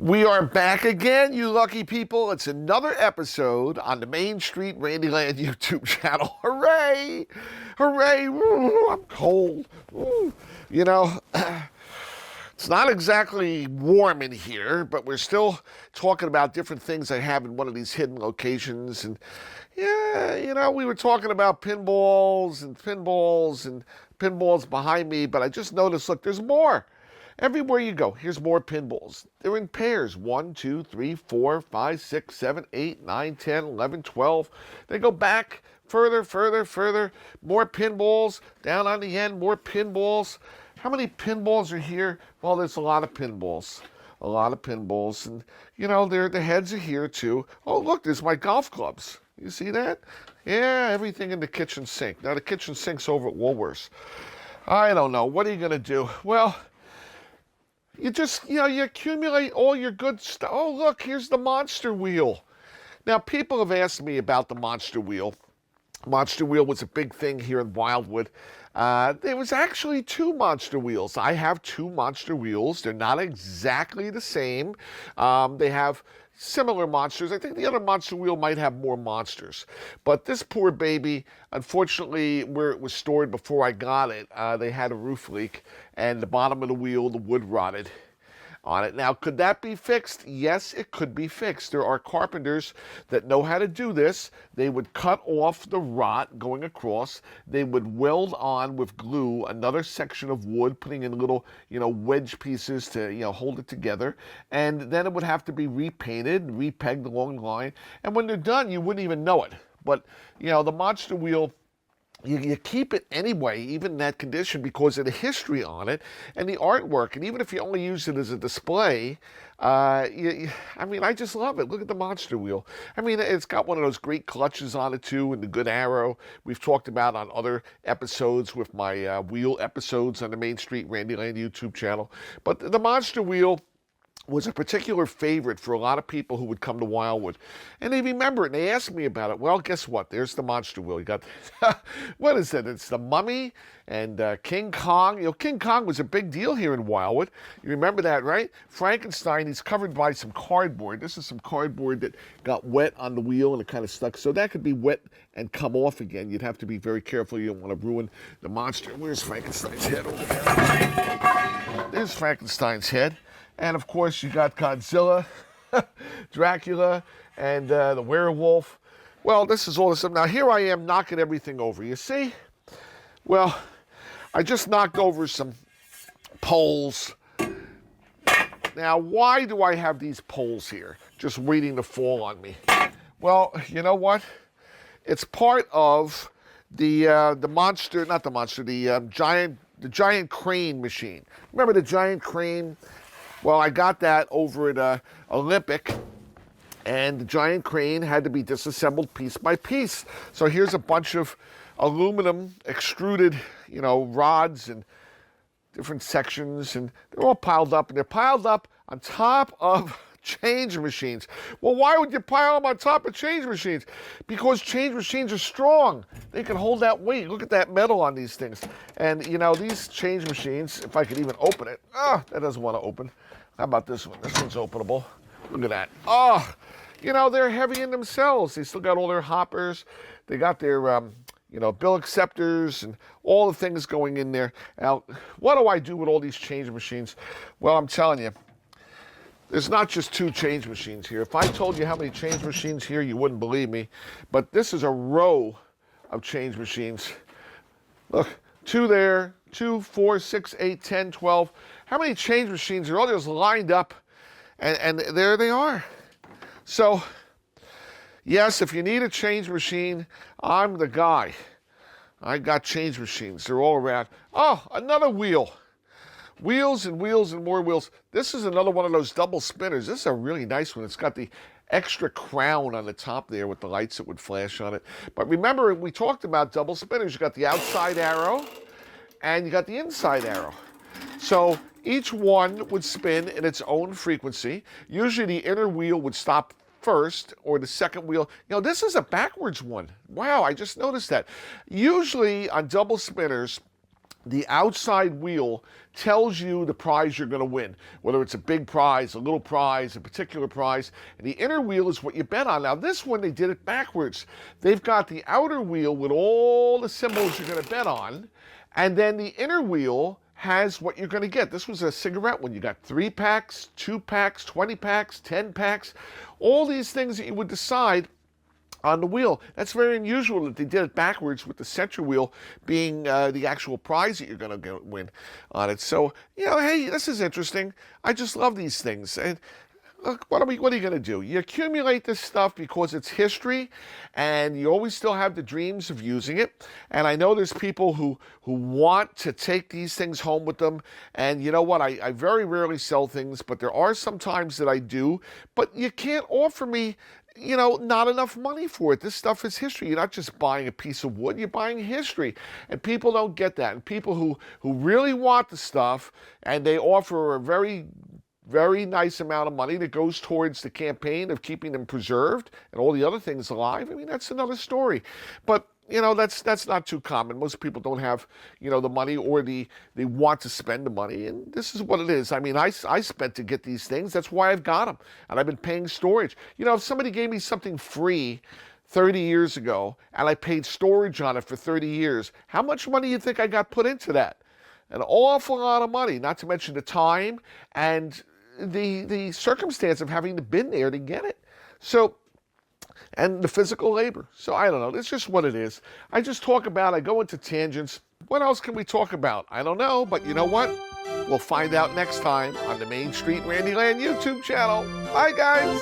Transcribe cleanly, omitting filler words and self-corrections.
We are back again, you lucky people. It's another episode on the Main Street Randyland YouTube channel. Hooray! Hooray! Woo, I'm cold. Woo. You know, it's not exactly warm in here, but we're still talking about different things I have in one of these hidden locations. And yeah, you know, we were talking about pinballs and pinballs behind me, but I just noticed, look, there's more. Everywhere you go, here's more pinballs. They're in pairs. 1, 2, 3, 4, 5, 6, 7, 8, 9, 10, 11, 12. They go back further. More pinballs. Down on the end, more pinballs. How many pinballs are here? Well, there's a lot of pinballs. A lot of pinballs. And, you know, the heads are here, too. Oh, look, there's my golf clubs. You see that? Yeah, everything in the kitchen sink. Now, the kitchen sink's over at Woolworths. I don't know. What are you going to do? Well, you just, you accumulate all your good stuff. Oh, look, here's the monster wheel. Now, people have asked me about the monster wheel. Monster wheel was a big thing here in Wildwood. There was actually 2 monster wheels. I have 2 monster wheels. They're not exactly the same. They have similar monsters. I think the other monster wheel might have more monsters. But this poor baby, unfortunately, where it was stored before I got it, they had a roof leak, and the bottom of the wheel, the wood rotted on it. Now, could that be fixed? Yes, it could be fixed. There are carpenters that know how to do this. They would cut off the rot going across. They would weld on with glue another section of wood, putting in little, wedge pieces to, hold it together. And then it would have to be repainted, repegged along the line. And when they're done, you wouldn't even know it. But, the monster wheel, you keep it anyway, even in that condition, because of the history on it and the artwork. And even if you only use it as a display, I just love it. Look at the monster wheel. I mean, it's got one of those great clutches on it, too, and the good arrow we've talked about on other episodes with my wheel episodes on the Main Street Randyland YouTube channel. But the monster wheel was a particular favorite for a lot of people who would come to Wildwood. And they remember it, and they asked me about it. Well, guess what? There's the monster wheel. You got, what is it? It's the Mummy and King Kong. King Kong was a big deal here in Wildwood. You remember that, right? Frankenstein, he's covered by some cardboard. This is some cardboard that got wet on the wheel, and it kind of stuck. So that could be wet and come off again. You'd have to be very careful. You don't want to ruin the monster. Where's Frankenstein's head over there? There's Frankenstein's head. And, of course, you got Godzilla, Dracula, and the werewolf. Well, this is all this stuff. Now, here I am knocking everything over. You see? Well, I just knocked over some poles. Now, why do I have these poles here just waiting to fall on me? Well, you know what? It's part of the giant crane machine. Remember the giant crane? Well, I got that over at Olympic, and the giant crane had to be disassembled piece by piece. So here's a bunch of aluminum extruded, rods and different sections, and they're all piled up, and they're piled up on top of change machines. Well, why would you pile them on top of change machines? Because change machines are strong. They can hold that weight. Look at that metal on these things. And, these change machines, if I could even open it. That doesn't want to open. How about this one? This one's openable. Look at that. They're heavy in themselves. They still got all their hoppers. They got their, bill acceptors and all the things going in there. Now, what do I do with all these change machines? Well, I'm telling you, there's not just 2 change machines here. If I told you how many change machines here, you wouldn't believe me. But this is a row of change machines. Look, 2 there, 2, 4, 6, 8, 10, 12. How many change machines are all just lined up? And there they are. So, yes, if you need a change machine, I'm the guy. I got change machines. They're all around. Oh, another wheel. Wheels and wheels and more wheels. This is another one of those double spinners. This is a really nice one. It's got the extra crown on the top there with the lights that would flash on it. But remember, we talked about double spinners. You got the outside arrow and you got the inside arrow. So each one would spin in its own frequency. Usually the inner wheel would stop first, or the second wheel. This is a backwards one. Wow, I just noticed that. Usually on double spinners, the outside wheel tells you the prize you're going to win, whether it's a big prize, a little prize, a particular prize. And the inner wheel is what you bet on. Now, this one, they did it backwards. They've got the outer wheel with all the symbols you're going to bet on, and then the inner wheel has what you're going to get. This was a cigarette one. You got 3 packs, 2 packs, 20 packs, 10 packs, all these things that you would decide on the wheel. That's very unusual that they did it backwards, with the center wheel being the actual prize that you're going to win on it. So, hey, this is interesting. I just love these things. And look, what are you going to do? You accumulate this stuff because it's history, and you always still have the dreams of using it. And I know there's people who want to take these things home with them. And you know what? I very rarely sell things, but there are some times that I do. But you can't offer me not enough money for it. This stuff is history. You're not just buying a piece of wood, you're buying history. And people don't get that. And people who really want the stuff, and they offer a very, very nice amount of money that goes towards the campaign of keeping them preserved and all the other things alive, I mean, that's another story. But that's not too common. Most people don't have, the money, or they want to spend the money, and this is what it is. I mean, I spent to get these things. That's why I've got them, and I've been paying storage. If somebody gave me something free 30 years ago, and I paid storage on it for 30 years, how much money do you think I got put into that? An awful lot of money, not to mention the time and the circumstance of having been there to get it. So, and the physical labor. So I don't know. It's just what it is. I just talk about, I go into tangents. What else can we talk about? I don't know, but you know what? We'll find out next time on the Main Street Randy Land YouTube channel. Bye, guys.